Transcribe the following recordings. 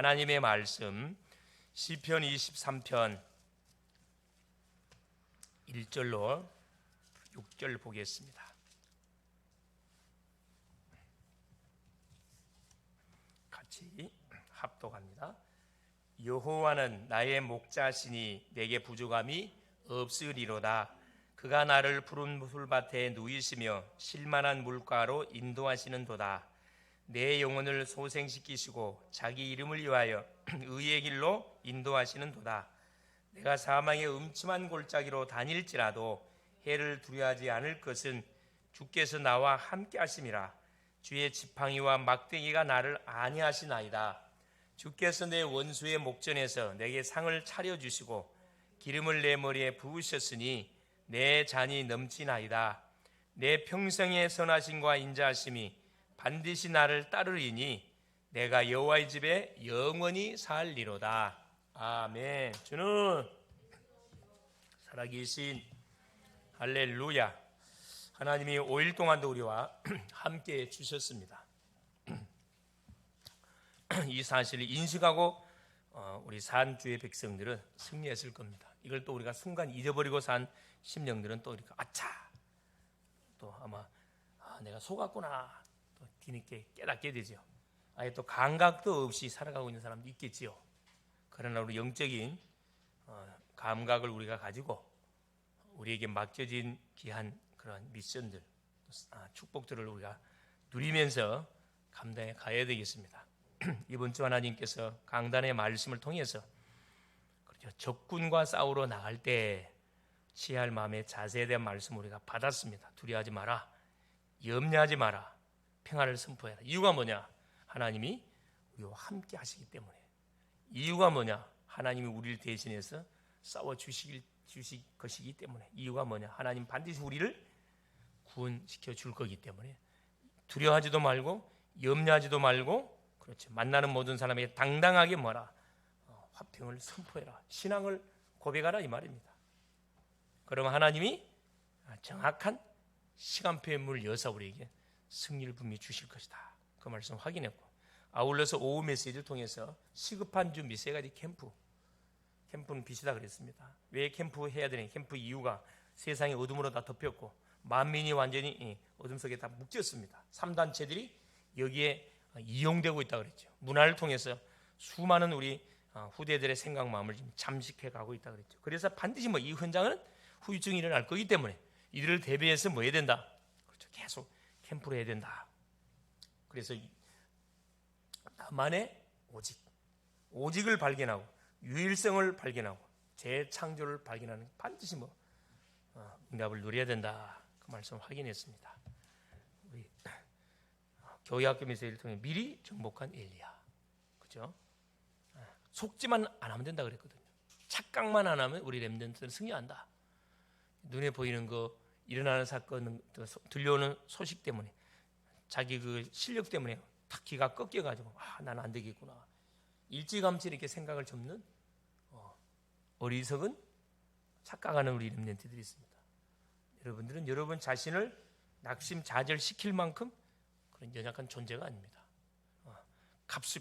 하나님의 말씀 시편 23편 1절로 6절 보겠습니다. 같이 합독합니다. 여호와는 나의 목자시니 내게 부족함이 없으리로다. 그가 나를 푸른 풀밭에 누이시며 쉴만한 물가로 인도하시는도다. 내 영혼을 소생시키시고 자기 이름을 위하여 의의 길로 인도하시는도다. 내가 사망의 음침한 골짜기로 다닐지라도 해를 두려워하지 않을 것은 주께서 나와 함께 하심이라. 주의 지팡이와 막대기가 나를 안위하시나이다. 주께서 내 원수의 목전에서 내게 상을 차려주시고 기름을 내 머리에 부으셨으니 내 잔이 넘치나이다. 내 평생의 선하심과 인자하심이 반드시 나를 따르리니 내가 여호와의 집에 영원히 살리로다. 아멘. 주는 살아계신 할렐루야. 하나님이 5일 동안도 우리와 함께 해주셨습니다. 이 사실을 인식하고 우리 산주의 백성들은 승리했을 겁니다. 이걸 또 우리가 순간 잊어버리고 산 심령들은 또 이렇게 아차, 또 아마 내가 속았구나 또 뒤늦게 깨닫게 되죠. 아예 또 감각도 없이 살아가고 있는 사람도 있겠지요. 그러나 우리 영적인 감각을 우리가 가지고 우리에게 맡겨진 귀한 그런 미션들, 축복들을 우리가 누리면서 감당해 가야 되겠습니다. 이번 주 하나님께서 강단의 말씀을 통해서 그렇죠, 적군과 싸우러 나갈 때 취할 마음의 자세에 대한 말씀을 우리가 받았습니다. 두려워하지 마라, 염려하지 마라, 평안을 선포해라. 이유가 뭐냐? 하나님이 우리와 함께 하시기 때문에. 이유가 뭐냐? 하나님이 우리를 대신해서 싸워 주실 것이기 때문에. 이유가 뭐냐? 하나님 반드시 우리를 구원시켜 줄 거기 때문에. 두려워하지도 말고 염려하지도 말고, 그렇죠, 만나는 모든 사람에게 당당하게 뭐라? 화평을 선포해라, 신앙을 고백하라, 이 말입니다. 그러면 하나님이 정확한 시간표의 문을 여서 우리에게 승리를 분명히 주실 것이다. 그 말씀 확인했고, 아울러서 오후 메시지를 통해서 시급한 준비, 세 가지 캠프는 빛이다 그랬습니다. 왜 캠프 해야 되냐? 캠프 이유가 세상이 어둠으로 다 덮였고 만민이 완전히 어둠 속에 다 묶였습니다. 3단체들이 여기에 이용되고 있다 그랬죠. 문화를 통해서 수많은 우리 후대들의 생각 마음을 지금 잠식해 가고 있다 그랬죠. 그래서 반드시 이 현장은 후유증이 일어날 거기 때문에 이들을 대비해서 뭐 해야 된다? 그렇죠, 계속 캠프를 해야 된다. 그래서 나만의 오직을 발견하고 유일성을 발견하고 재창조를 발견하는, 반드시 응답을 누려야 된다. 그 말씀을 확인했습니다. 우리 교회학교 메시지를 통해 미리 정복한 엘리야, 그렇죠? 속지만 안 하면 된다 그랬거든요. 착각만 안 하면 우리 렘넌트는 승리한다. 눈에 보이는 거, 일어나는 사건, 들려오는 소식 때문에, 자기 그 실력 때문에 탁 기가 꺾여가지고 나는 안 되겠구나, 일찌감치 이렇게 생각을 접는 어리석은 착각하는 우리 렘넌트들이 있습니다. 여러분들은 여러분 자신을 낙심자절시킬 만큼 그런 연약한 존재가 아닙니다.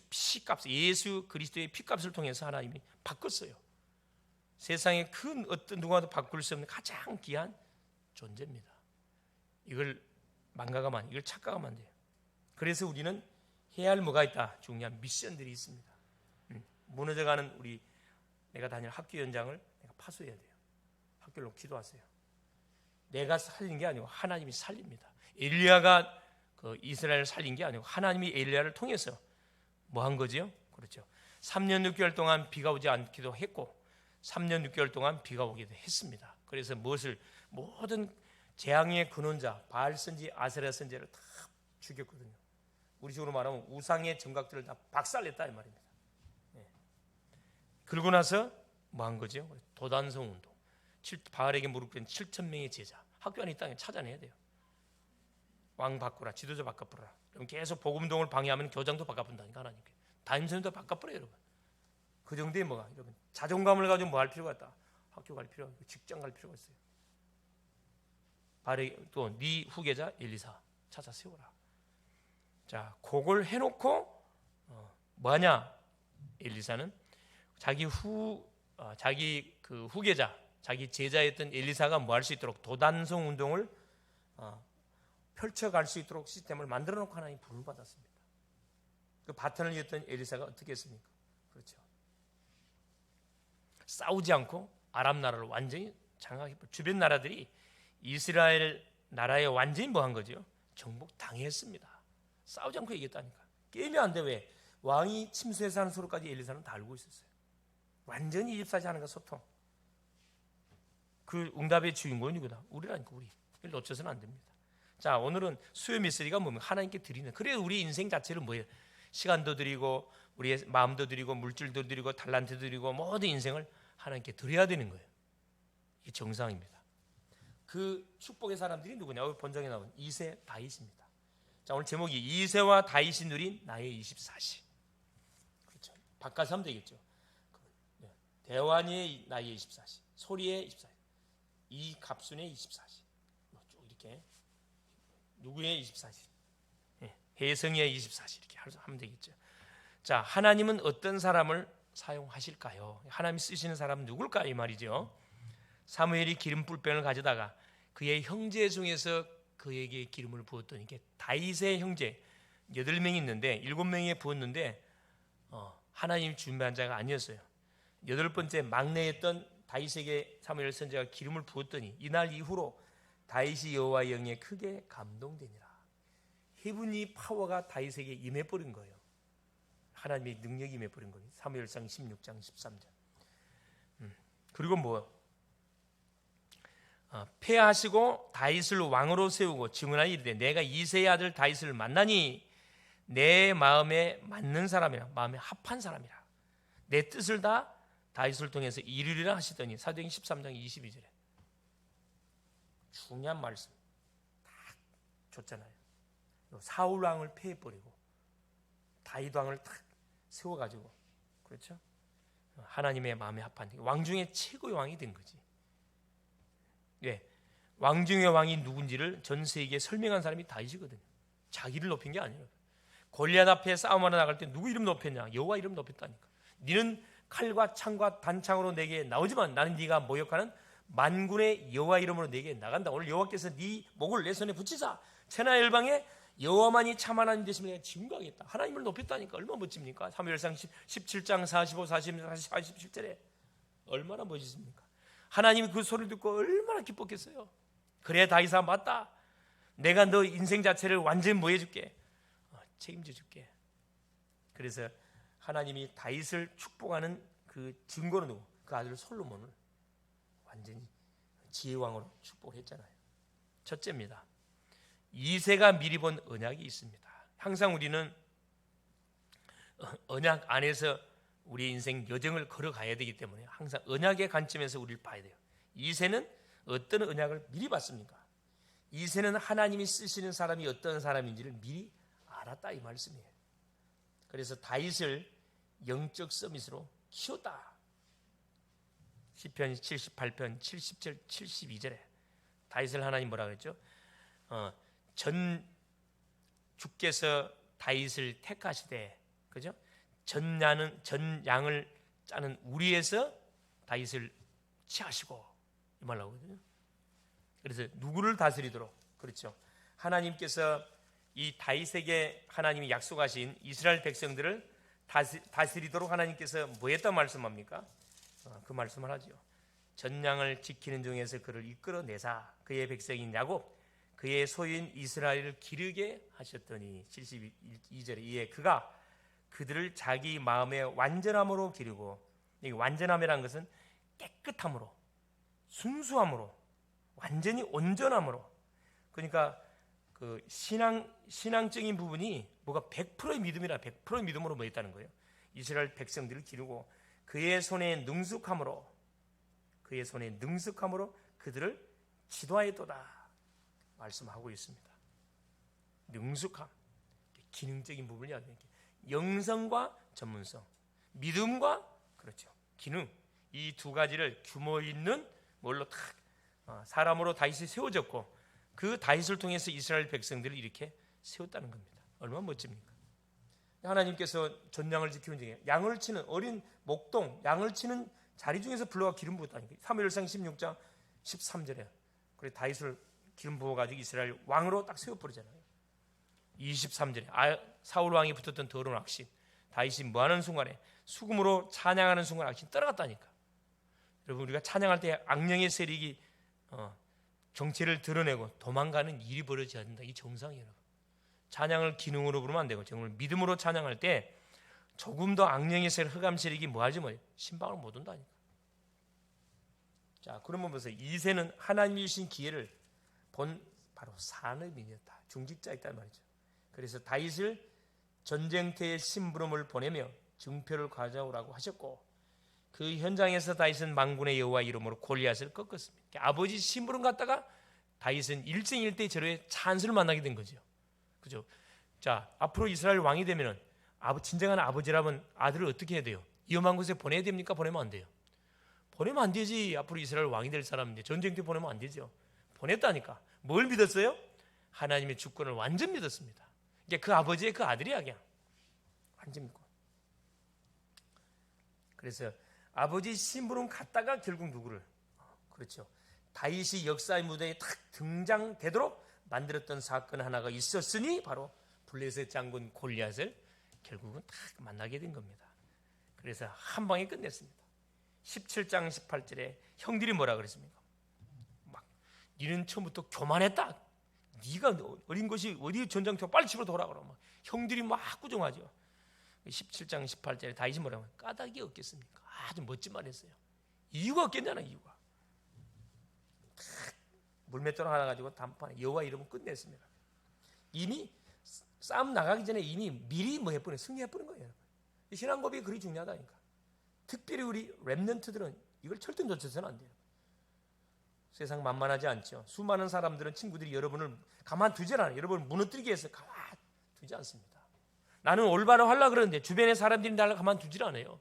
피값을, 예수 그리스도의 피값을 통해서 하나님이 바꿨어요. 세상에 큰 어떤 누구와도 바꿀 수 없는 가장 귀한 존재입니다. 이걸 망각하면, 이걸 착각하면 안 돼요. 그래서 우리는 해야 할 뭐가 있다? 중요한 미션들이 있습니다. 무너져가는 내가 다닐 학교 현장을 내가 파수해야 돼요. 학교로 기도하세요. 내가 살린 게 아니고 하나님이 살립니다. 엘리야가 이스라엘을 살린 게 아니고 하나님이 엘리야를 통해서 뭐 한 거지요? 그렇죠. 3년 6개월 동안 비가 오지 않기도 했고 3년 6개월 동안 비가 오기도 했습니다. 그래서 모든 재앙의 근원자 바알 선지, 아세라 선지를 다 죽였거든요. 우리 식으로 말하면 우상의 정각들을 다 박살냈다 이 말입니다. 그러고 나서 뭐 한 거죠? 도단성 운동. 바알에게 무릎 꿇은 7,000명의 제자, 학교 안에 이 땅에 찾아내야 돼요. 왕 바꾸라, 지도자 바꿔버려라. 그럼 계속 복음동을 방해하면 교장도 바꿔본다니까, 하나님께. 담임선생도 바꿔버려요, 여러분. 그 정도의 여러분, 자존감을 가지고 뭐 할 필요가 있다? 학교 갈 필요가 있고 직장 갈 필요가 있어요. 바알에게 또 네 후계자 엘리사 찾아 세워라. 자, 그걸 해놓고 뭐하냐? 엘리사는 자기 그 후계자, 자기 제자였던 엘리사가 뭐 할 수 있도록 도단성 운동을 펼쳐갈 수 있도록 시스템을 만들어 놓고 하나님 부름을 받았습니다. 그 바톤을 이었던 엘리사가 어떻게 했습니까? 그렇죠. 싸우지 않고 아랍 나라를 완전히 장악해, 주변 나라들이 이스라엘 나라에 완전히 뭐한 거죠? 정복 당했습니다. 싸우지 않고 이겼다니까. 게임이 안 돼. 왜? 왕이 침수해서 하는 소리까지 엘리사는 다 알고 있었어요. 완전히 24시간과 소통. 그 응답의 주인공은 누구다? 우리라니까. 우리. 이걸 놓쳐서는 안 됩니다. 자, 오늘은 수요 미쓰리가 뭡니까? 하나님께 드리는. 그래 우리 인생 자체를 뭐예요? 시간도 드리고 우리의 마음도 드리고 물질도 드리고 달란트도 드리고 모든 인생을 하나님께 드려야 되는 거예요. 이게 정상입니다. 그 축복의 사람들이 누구냐? 본장에 나온 이세 다윗입니다. 자, 오늘 제목이 이세와 다윗이 누린 나의 24시. 그렇죠. 바꿔서 하면 되겠죠. 대환이의 나의 24시, 소리의 24시, 이갑순의 24시. 쭉 이렇게 누구의 24시? 혜성의 24시 이렇게 하면 되겠죠. 자, 하나님은 어떤 사람을 사용하실까요? 하나님이 쓰시는 사람은 누굴까 이 말이죠. 사무엘이 기름 뿔병을 가져다가 그의 형제 중에서 그에게 기름을 부었더니 이게 다윗의 형제 8명이 있는데 7명에 부었는데 하나님 준비한 자가 아니었어요. 8번째 막내였던 다윗에게 사무엘 선지자가 기름을 부었더니 이날 이후로 다윗이 여호와의 영에 크게 감동되니라. 헤븐이 파워가 다윗에게 임해버린 거예요. 하나님의 능력이 임해버린 거예요. 사무엘상 16장 13절. 그리고 폐하시고 다윗을 왕으로 세우고 증언하여 이르되 내가 이새의 아들 다윗을 만나니 내 마음에 맞는 사람이라, 마음에 합한 사람이라, 내 뜻을 다 다윗을 통해서 이루리라 하시더니 사도행전 13장 22절에 중요한 말씀 딱 줬잖아요. 사울 왕을 폐해버리고 다윗 왕을 딱 세워가지고, 그렇죠? 하나님의 마음에 합한 왕 중에 최고의 왕이 된 거지. 예, 왕 중의 왕이 누군지를 전 세계에 설명한 사람이 다윗이거든요. 자기를 높인 게 아니에요. 골리앗 앞에 싸움하러 나갈 때 누구 이름 높였냐? 여호와 이름 높였다니까. 너는 칼과 창과 단창으로 내게 나오지만 나는 네가 모욕하는 만군의 여호와 이름으로 내게 나간다. 오늘 여호와께서 네 목을 내 손에 붙이자. 천하 열방에 여호와만이 참 하나님 되심을 내가 증거하겠다. 하나님을 높였다니까. 얼마나 멋집니까? 사무엘상 17장 45, 47절에 얼마나 멋있습니까? 하나님이 그 소리를 듣고 얼마나 기뻤겠어요. 그래 다윗아, 맞다. 내가 너 인생 자체를 완전히 뭐 해줄게? 책임져 줄게. 그래서 하나님이 다윗을 축복하는 그 증거는 누구? 그 아들 솔로몬을 완전히 지혜왕으로 축복했잖아요. 첫째입니다. 이새가 미리 본 언약이 있습니다. 항상 우리는 언약 안에서 우리 인생 여정을 걸어가야 되기 때문에 항상 언약의 관점에서 우리를 봐야 돼요. 이새는 어떤 언약을 미리 봤습니까? 이새는 하나님이 쓰시는 사람이 어떤 사람인지를 미리 알았다 이 말씀이에요. 그래서 다윗을 영적 서밋으로 키웠다. 시편 78편 70절 72절에 다윗을 하나님 뭐라 그랬죠? 전 주께서 다윗을 택하시되, 그죠? 전 양을 짜는 우리에서 다윗을 취하시고 이 말 나오거든요. 그래서 누구를 다스리도록, 그렇죠? 하나님께서 이 다윗에게 하나님이 약속하신 이스라엘 백성들을 다스리도록 하나님께서 뭐 했단 말씀합니까? 그 말씀을 하죠. 전 양을 지키는 중에서 그를 이끌어내사 그의 백성인 야곱 그의 소유인 이스라엘을 기르게 하셨더니 72절에 이에 그가 그들을 자기 마음의 완전함으로 기르고, 이 완전함이라는 것은 깨끗함으로, 순수함으로, 완전히 온전함으로. 그러니까 그 신앙적인 부분이 뭐가 100%의 믿음이라 100%의 믿음으로 뭐 했다는 거예요. 이스라엘 백성들을 기르고 그의 손에 능숙함으로 그들을 지도하였도다 말씀하고 있습니다. 능숙함, 기능적인 부분이 아니에요. 영성과 전문성, 믿음과, 그렇죠, 기능, 이 두 가지를 규모 있는 뭘로 탁 사람으로 다윗이 세워졌고 그 다윗을 통해서 이스라엘 백성들을 이렇게 세웠다는 겁니다. 얼마나 멋집니까? 하나님께서 전양을 지키는 중에 양을 치는 어린 목동 양을 치는 자리 중에서 불러가 기름 부었다니까. 사무엘상 16장 13절에 그래 다윗을 기름 부어가지고 이스라엘 왕으로 딱 세워버리잖아요. 23절에 사울 왕이 붙었던 더러운 악신 다윗이 뭐하는 순간에 수금으로 찬양하는 순간 악신 따라갔다니까. 여러분 우리가 찬양할 때 악령의 세력이 정체를 드러내고 도망가는 일이 벌어져야 된다. 이 정상이에요. 찬양을 기능으로 부르면 안 되고 정말 믿음으로 찬양할 때 조금 더 악령의 세력 흑암 세력이 뭐하지 뭐예요? 신방을 못 온다니까. 자 그러면 보세요. 이새는 하나님이 주신 기회를 본 바로 산업인이었다. 중직자였단 말이죠. 그래서 다윗을 전쟁터에 심부름을 보내며 증표를 가져오라고 하셨고 그 현장에서 다윗은 만군의 여호와 이름으로 골리앗을 꺾었습니다. 아버지 심부름 갔다가 다윗은 일생일대 저로의 찬스를 만나게 된 거죠. 그죠? 자 앞으로 이스라엘 왕이 되면은 진정한 아버지라면 아들을 어떻게 해야 돼요? 위험한 곳에 보내야 됩니까? 보내면 안 돼요. 보내면 안 되지. 앞으로 이스라엘 왕이 될 사람인데 전쟁터 보내면 안 되죠. 보냈다니까. 뭘 믿었어요? 하나님의 주권을 완전 믿었습니다. 그러니까 그 아버지의 그 아들이야 그냥 완전 믿고. 그래서 아버지 심부름 갔다가 결국 누구를 그렇죠. 다윗이 역사의 무대에 탁 등장되도록 만들었던 사건 하나가 있었으니 바로 블레셋 장군 골리앗을 결국은 딱 만나게 된 겁니다. 그래서 한 방에 끝냈습니다. 17장 18절에 형들이 뭐라 그랬습니까? 막 니는 처음부터 교만했다. 네가 어린 것이 어디 전장터 빨리 집으로 돌아가라. 막 형들이 막 꾸중하죠. 17장 18절에 다윗이 뭐라고 하면 까닭이 없겠습니까? 아주 멋진 말 했어요. 이유가 없겠냐나 이유가. 물맷돌 하나 가지고 단판에 여호와 이름을 끝냈습니다. 이미 싸움 나가기 전에 이미 미리 뭐 해버린 승리해버린 거예요. 신앙 고백이 그리 중요하다니까. 특별히 우리 렘넌트들은 이걸 절대 놓쳐서는 안 돼요. 세상 만만하지 않죠. 수많은 사람들은 친구들이 여러분을 가만두지 않아요. 여러분을 무너뜨리기 위해서 가만두지 않습니다. 나는 올바로 하려고 그러는데 주변의 사람들이 나를 가만두질 않아요.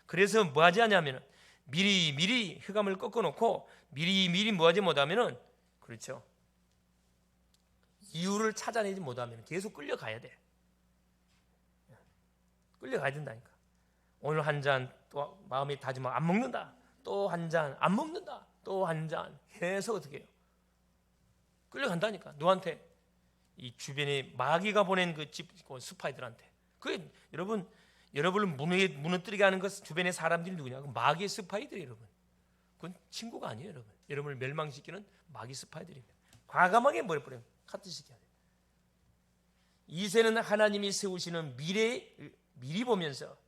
그래서 뭐 하지 않냐면 미리 흑암을 꺾어놓고 미리 뭐 하지 못하면은 그렇죠. 이유를 찾아내지 못하면 계속 끌려가야 돼. 끌려가야 된다니까. 오늘 한 잔 또 마음이 다짐하고 안 먹는다. 또 한 잔 안 먹는다. 또 한 잔 해서 어떻게 해요? 끌려간다니까. 너한테 이 주변에 마귀가 보낸 그 집 스파이들한테. 그게 여러분을 무너뜨리게 하는 것 주변의 사람들이 누구냐? 마귀의 스파이들이에요, 여러분. 그건 친구가 아니에요, 여러분. 여러분을 멸망시키는 마귀 스파이들입니다. 과감하게 버려버려요. 카트시켜야 돼요. 이새는 하나님이 세우시는 미리 보면서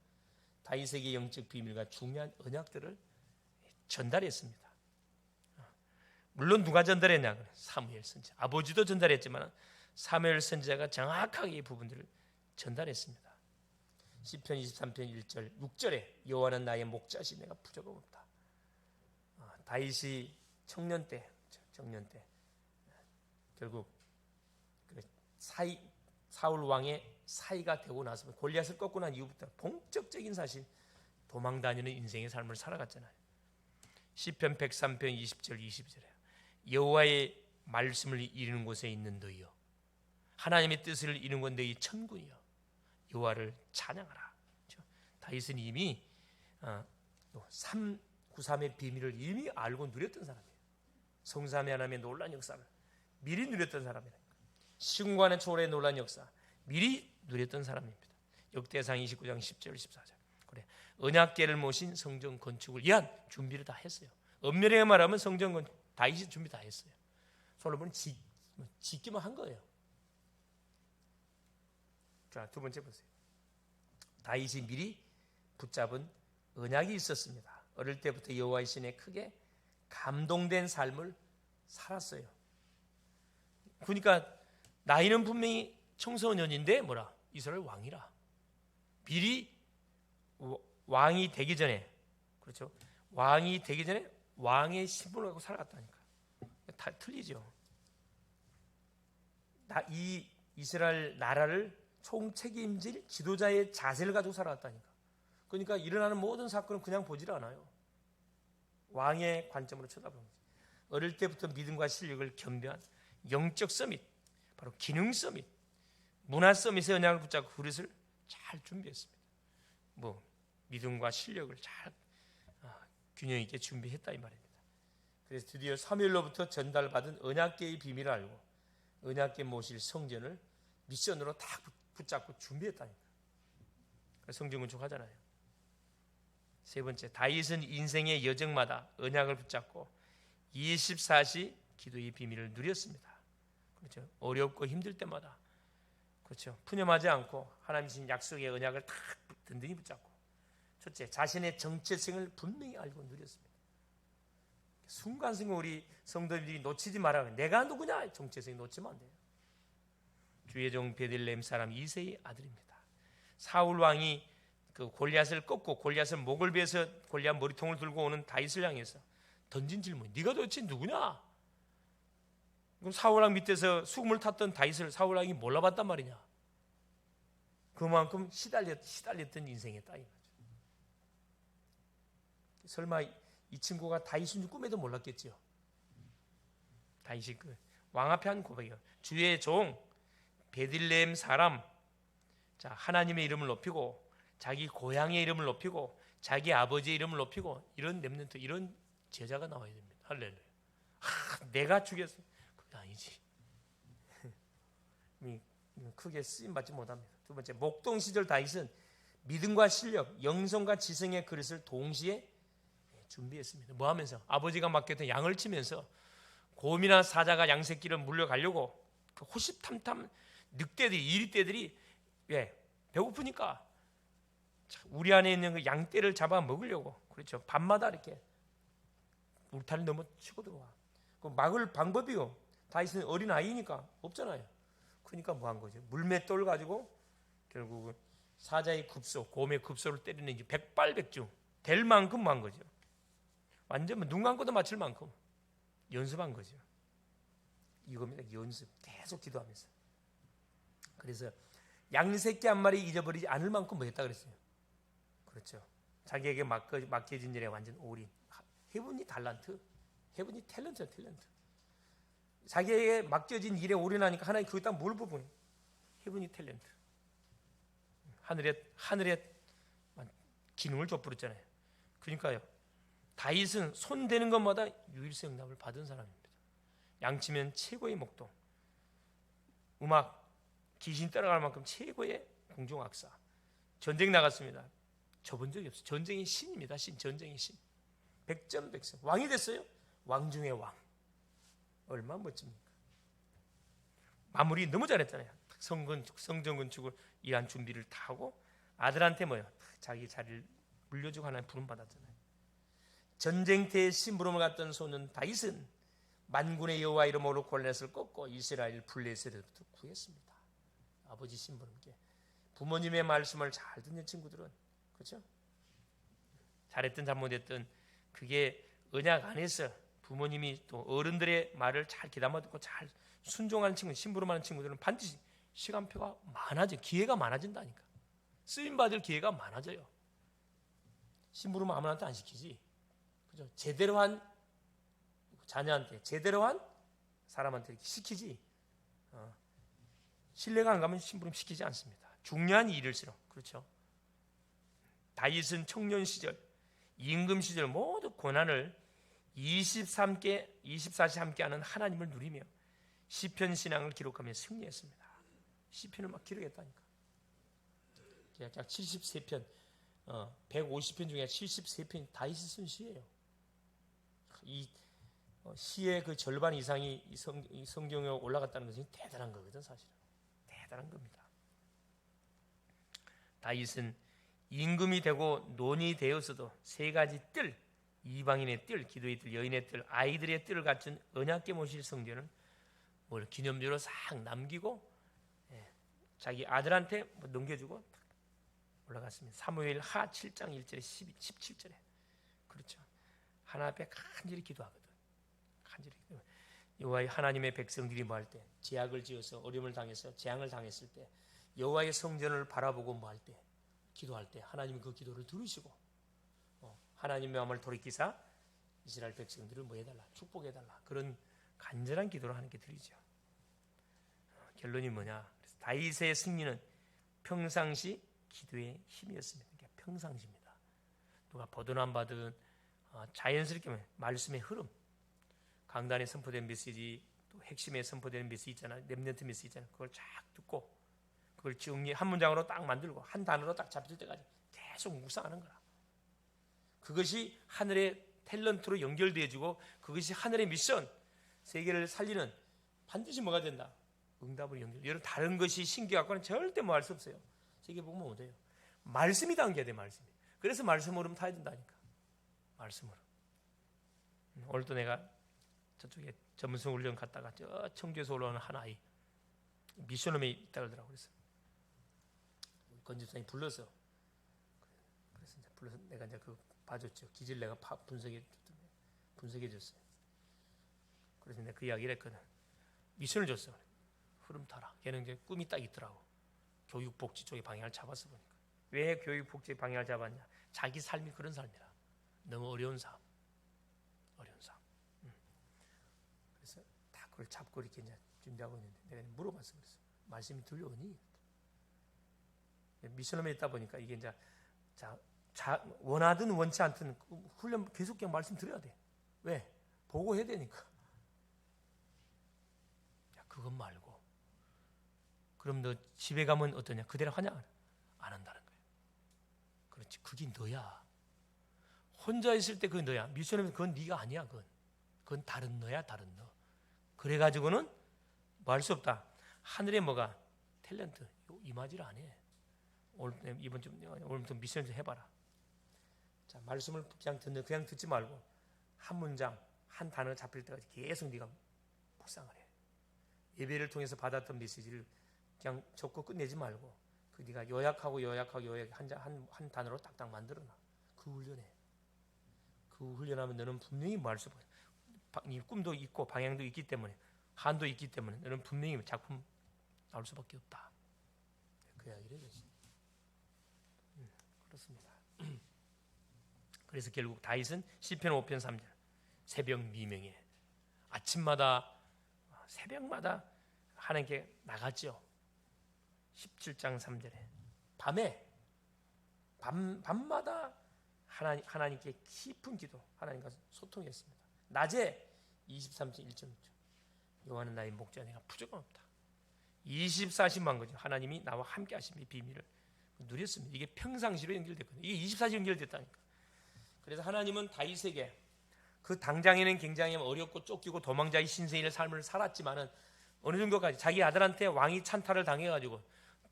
다윗에게 영적 비밀과 중요한 언약들을 전달했습니다. 물론 누가 전달했냐? 사무엘 선지자. 아버지도 전달했지만 사무엘 선지자가 정확하게 이 부분들을 전달했습니다. 시편 23편 1절 6절에 여호와는 나의 목자시 내가 부족함 없다. 다윗이 청년 때 결국 사울 왕의 사이가 되고 나서 골리앗을 꺾고 난 이후부터 본격적인 사실 도망 다니는 인생의 삶을 살아갔잖아요. 시편 103편 20절 20절에 여호와의 말씀을 이루는 곳에 있는 너희여 하나님의 뜻을 이루는 건 너희 천군이여 여호와를 찬양하라. 그렇죠? 다윗은 이미 393의 비밀을 이미 알고 누렸던 사람이에요. 성삼위 하나님의 놀라운 역사를 미리 누렸던 사람이에요. 시공간의 초월의 놀라운 역사 미리 누렸던 사람입니다. 역대상 29장 10절 14절. 그래 언약궤를 모신 성전 건축을 위한 준비를 다 했어요. 엄밀하게 말하면 성전 건축 다윗이 준비 다 했어요. 솔로몬은 짓기만 한 거예요. 자, 두 번째 보세요. 다윗이 미리 붙잡은 언약이 있었습니다. 어릴 때부터 여호와의 신에 크게 감동된 삶을 살았어요. 그러니까 나이는 분명히 청소년인데 이스라엘 왕이라. 미리 왕이 되기 전에 그렇죠. 왕이 되기 전에 왕의 신분을 갖고 살아갔다니까. 다 틀리죠. 이 이스라엘 나라를 총책임질 지도자의 자세를 가지고 살아갔다니까. 그러니까 일어나는 모든 사건은 그냥 보질 않아요. 왕의 관점으로 쳐다보는 거죠. 어릴 때부터 믿음과 실력을 겸비한 영적 서밋, 바로 기능 서밋, 문화 서밋의 언약을 붙잡고 그릇을 잘 준비했습니다. 뭐 믿음과 실력을 잘 균형 있게 준비했다 이 말입니다. 그래서 드디어 사무엘로부터 전달받은 언약궤의 비밀을 알고 언약궤 모실 성전을 미션으로 딱 붙잡고 준비했다니까. 성전 건축하잖아요. 세 번째, 다윗은 인생의 여정마다 언약을 붙잡고 24시 기도의 비밀을 누렸습니다. 그렇죠. 어렵고 힘들 때마다, 그렇죠, 푸념하지 않고 하나님 주신 약속의 언약을 딱 든든히 붙잡고, 첫째, 자신의 정체성을 분명히 알고 누렸습니다. 순간순간 우리 성도들이 놓치지 말아요. 내가 누구냐? 정체성 놓치면 안 돼요. 주의 종 베들레헴 사람 이새의 아들입니다. 사울 왕이 그 골리앗을 꺾고 골리앗을 목을 베서 골리앗 머리통을 들고 오는 다윗을 향해서 던진 질문, 네가 도대체 누구냐? 그럼 사울 왕 밑에서 수금을 탔던 다윗을 사울 왕이 몰라봤단 말이냐? 그만큼 시달렸던 인생이었다 이 말이죠. 설마 이 친구가 다윗인 줄 꿈에도 몰랐겠지요. 다윗이 그 왕 앞에 한 고백이요. 주의 종 베들레헴 사람, 자, 하나님의 이름을 높이고 자기 고향의 이름을 높이고 자기 아버지의 이름을 높이고, 이런 렘넌트, 이런 제자가 나와야 됩니다. 할렐루야. 내가 죽였어. 그게 아니지. 크게 쓰임 받지 못합니다. 두 번째, 목동 시절 다윗은 믿음과 실력, 영성과 지성의 그릇을 동시에 준비했습니다. 뭐 하면서? 아버지가 맡겼던 양을 치면서 곰이나 사자가 양새끼를 물려가려고 그 호시탐탐 늑대들이, 이리떼들이, 왜? 배고프니까 우리 안에 있는 그 양떼를 잡아 먹으려고, 그렇죠, 밤마다 이렇게 울타리 넘어 치고 들어와. 그 막을 방법이요, 다윗은 어린 아이니까 없잖아요. 그러니까 뭐 한 거죠? 물맷돌 가지고 결국 사자의 굽소, 곰의 굽소를 때리는 이제 백발백중 될 만큼 뭐 한 거죠. 완전 눈 감고도 맞출 만큼 연습한 거죠. 이겁니다. 연습. 계속 기도하면서. 그래서 양새끼 한 마리 잊어버리지 않을 만큼 뭐 했다 그랬어요. 그렇죠. 자기에게 맡겨진 일에 완전 올인. 헤븐이 달란트, 헤븐이 탤런트야, 탤런트. 자기에게 맡겨진 일에 올인하니까 하나님 거기다 뭘 부분해? 헤븐이 탤런트. 하늘에 기능을 줬부렸잖아요. 그러니까요, 다윗은 손 대는 것마다 유일성 응답을 받은 사람입니다. 양치면 최고의 목동, 음악 귀신 따라갈 만큼 최고의 공중악사. 전쟁 나갔습니다. 져본 적이 없어요. 전쟁의 신입니다. 전쟁의 신. 백전백승. 왕이 됐어요. 왕 중의 왕. 얼마나 멋집니까? 마무리 너무 잘했잖아요. 성전 건축을 위한 준비를 다 하고 아들한테 뭐요? 자기 자리를 물려주고 하나님 부름 받았잖아요. 전쟁터에 심부름을 갔던 소년 다윗은 만군의 여호와 이름으로 골리앗을 꺾고 이스라엘 블레셋으로부터 구했습니다. 아버지 심부름께 부모님의 말씀을 잘 듣는 친구들은, 그렇죠? 잘했든 잘못했든 그게 언약 안에서 부모님이 또 어른들의 말을 잘 귀담아 듣고 잘 순종하는 친구, 심부름하는 친구들은 반드시 시간표가 많아져, 기회가 많아진다니까. 쓰임 받을 기회가 많아져요. 심부름 아무한테 안 시키지, 그죠? 제대로 한 자녀한테, 제대로 한 사람한테 이렇게 시키지. 신뢰가 안 가면 심부름 시키지 않습니다. 중요한 일일수록, 그렇죠? 다윗은 청년 시절, 임금 시절 모두 고난을 24시 함께하는 하나님을 누리며 시편 신앙을 기록하며 승리했습니다. 시편을 막 기록했다니까. 약 73편, 150편 중에 73편이 다윗이 쓴 시예요. 이 시의 그 절반 이상이 이 성경에 올라갔다는 것은 대단한 거거든, 사실은. 대단한 겁니다. 다윗은 임금이 되고 논이 되어서도 세 가지 뜰, 이방인의 뜰, 기도의 뜰, 여인의 뜰, 아이들의 뜰을 갖춘 언약궤 모실 성전을 뭘 기념비로 싹 남기고 자기 아들한테 넘겨주고 올라갔습니다. 사무엘 하 7장 1절에 17절에, 그렇죠. 하나님 앞에 간절히 기도하거든. 간절히 기도. 여호와의 하나님의 백성들이 뭐 할 때, 제약을 지어서 어려움을 당해서 재앙을 당했을 때, 여호와의 성전을 바라보고 뭐 할 때, 기도할 때 하나님이 그 기도를 들으시고 하나님의 마음을 돌이키사 이스라엘 백성들을 뭐 해달라, 축복해달라, 그런 간절한 기도를 하나님께 드리죠. 결론이 뭐냐? 다윗의 승리는 평상시 기도의 힘이었습니다. 그러니까 평상시입니다. 누가 보든 안 받든 자연스럽게 말씀의 흐름, 강단에 선포된 메시지, 또 핵심에 선포되는 메시지 있잖아요. 렘넌트 메시지 있잖아요. 그걸 쫙 듣고 그걸 정리 한 문장으로 딱 만들고 한 단어로 딱 잡힐 때까지 계속 묵상하는 거라. 그것이 하늘의 탤런트로 연결되어지고 그것이 하늘의 미션, 세계를 살리는 반드시 뭐가 된다? 응답을 연결. 여러분 다른 것이 신기하고는 절대 뭐 할 수 없어요. 세계 보면 못해요. 말씀이 담겨야 돼. 말씀이. 그래서 말씀으로 타야 된다니까. 말씀으로. 오늘도 내가 저쪽에 전문성 훈련 갔다가 저 청주에서 올라오는 한 아이 미션홈에 있다 그러더라고. 그래서 건집사님 불러서 그래서 이제 불러서 내가 이제 그 봐줬죠. 기질 내가 분석해 줬어요. 그래서 내가 그 이야기를 했거든. 미션을 줬어. 흐름 타라. 걔는 이제 꿈이 딱 있더라고. 교육복지 쪽에 방향을 잡았어 보니까. 왜 교육복지 방향을 잡았냐? 자기 삶이 그런 삶이라. 너무 어려운 삶. 그래서 다 그걸 잡고 이렇게 이제 준비하고 있는데 내가 물어봤어. 그래서 말씀이 들려오니? 미션홈에 있다 보니까 이게 이제 원하든 원치 않든 훈련 계속 그냥 말씀 드려야 돼. 왜? 보고해야 되니까. 야, 그것 말고 그럼 너 집에 가면 어떠냐? 그대로 하냐? 안 한다는 거예요. 그렇지. 그게 너야. 혼자 있을 때 그건 너야. 미션홈에 그건 네가 아니야. 그건 다른 너야. 다른 너. 그래가지고는 뭐 할 수 없다. 하늘에 뭐가 탤런트 임하지를 안 해. 오늘부터 미션 좀 해봐라. 자, 말씀을 그냥 듣지 말고 한 문장, 한 단어 잡힐 때까지 계속 네가 묵상을 해. 예배를 통해서 받았던 메시지를 그냥 적고 끝내지 말고 그 네가 요약하고 한 단어로 딱딱 만들어놔. 그 훈련해. 그 훈련하면 너는 분명히 뭐 할 수 없어. 네 꿈도 있고 방향도 있기 때문에 한도 있기 때문에 너는 분명히 작품 나올 수밖에 없다. 그 이야기를 했지. 그렇습니다. 그래서 결국 다윗은 시편 5편 3절 새벽 미명에 아침마다 새벽마다 하나님께 나갔죠. 17장 3절에 밤마다 하나님께 깊은 기도, 하나님과 소통했습니다. 낮에 23절 1.6절 여호와는 나의 목자 내가 부족함 없다. 24시만 거죠. 하나님이 나와 함께 하심의 비밀을 누렸습니다. 이게 평상시로 연결됐거든요. 이게 24시 연결됐다니까. 그래서 하나님은 다윗에게 그 당장에는 굉장히 어렵고 쫓기고 도망자의 신세의 삶을 살았지만은 어느 정도까지 자기 아들한테 왕이 찬탈을 당해가지고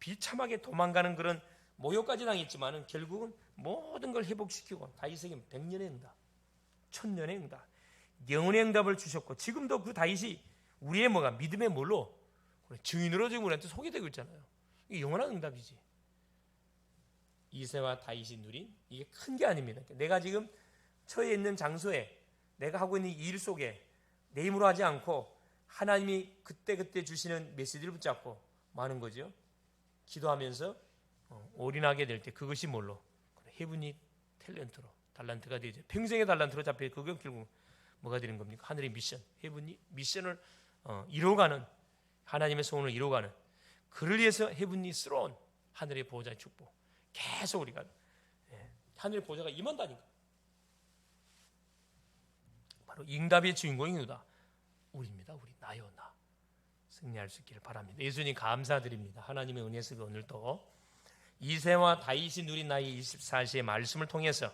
비참하게 도망가는 그런 모욕까지 당했지만은 결국은 모든 걸 회복시키고 다윗에게 100년의 응답, 1000년의 응답, 영원의 응답을 주셨고 지금도 그 다윗이 우리의 뭐가 믿음의 뭘로 증인으로 지금 우리한테 소개되고 있잖아요. 이게 영원한 응답이지. 이새와 다윗이 누린 이게 큰 게 아닙니다. 내가 지금 처해 있는 장소에 내가 하고 있는 일 속에 내 힘으로 하지 않고 하나님이 그때그때 주시는 메시지를 붙잡고 많은 거죠. 기도하면서 올인하게 될 때 그것이 뭘로? 헤븐이 탤런트로 달란트가 되죠. 평생의 달란트로 잡혀 그게 결국 뭐가 되는 겁니까? 하늘의 미션, 헤븐이 미션을 이루어가는 하나님의 소원을 이루어가는 그를 위해서 헤븐이 스러운 하늘의 보호자의 축복 계속 우리가 하늘의 보호자가 임한다니까. 바로 응답의 주인공이 누구다? 우리입니다. 우리 나요 나 승리할 수 있기를 바랍니다. 예수님 감사드립니다. 하나님의 은혜에서 오늘도 이새와 다윗이 누린 나의 24시의 말씀을 통해서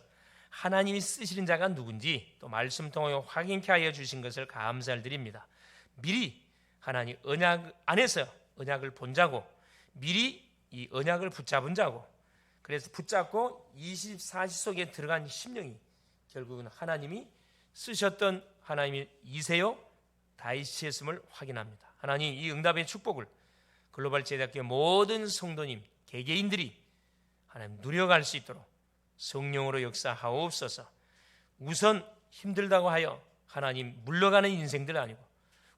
하나님이 쓰시는 자가 누군지 또 말씀 통하여 확인케 하여 주신 것을 감사드립니다. 미리 하나님 언약 안에서 언약을 본 자고 미리 이 언약을 붙잡은 자고 그래서 붙잡고 24시 속에 들어간 심령이 결국은 하나님이 쓰셨던 하나님의 이새요 다윗이었음을 확인합니다. 하나님 이 응답의 축복을 글로벌 제작교회 모든 성도님 개개인들이 하나님 누려갈 수 있도록 성령으로 역사하옵소서. 우선 힘들다고 하여 하나님 물러가는 인생들 아니고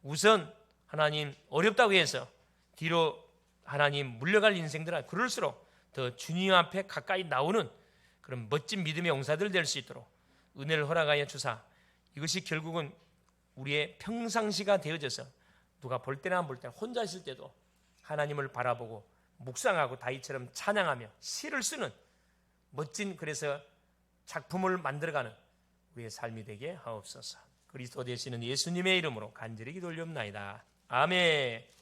우선 하나님 어렵다고 해서 뒤로 하나님 물러갈 인생들 아니고 그럴수록 더 주님 앞에 가까이 나오는 그런 멋진 믿음의 용사들 될 수 있도록 은혜를 허락하여 주사 이것이 결국은 우리의 평상시가 되어져서 누가 볼 때나 안 볼 때나 혼자 있을 때도 하나님을 바라보고 묵상하고 다윗처럼 찬양하며 시를 쓰는 멋진 그래서 작품을 만들어가는 우리의 삶이 되게 하옵소서. 그리스도 되시는 예수님의 이름으로 간절히 기도 올리옵나이다. 아멘.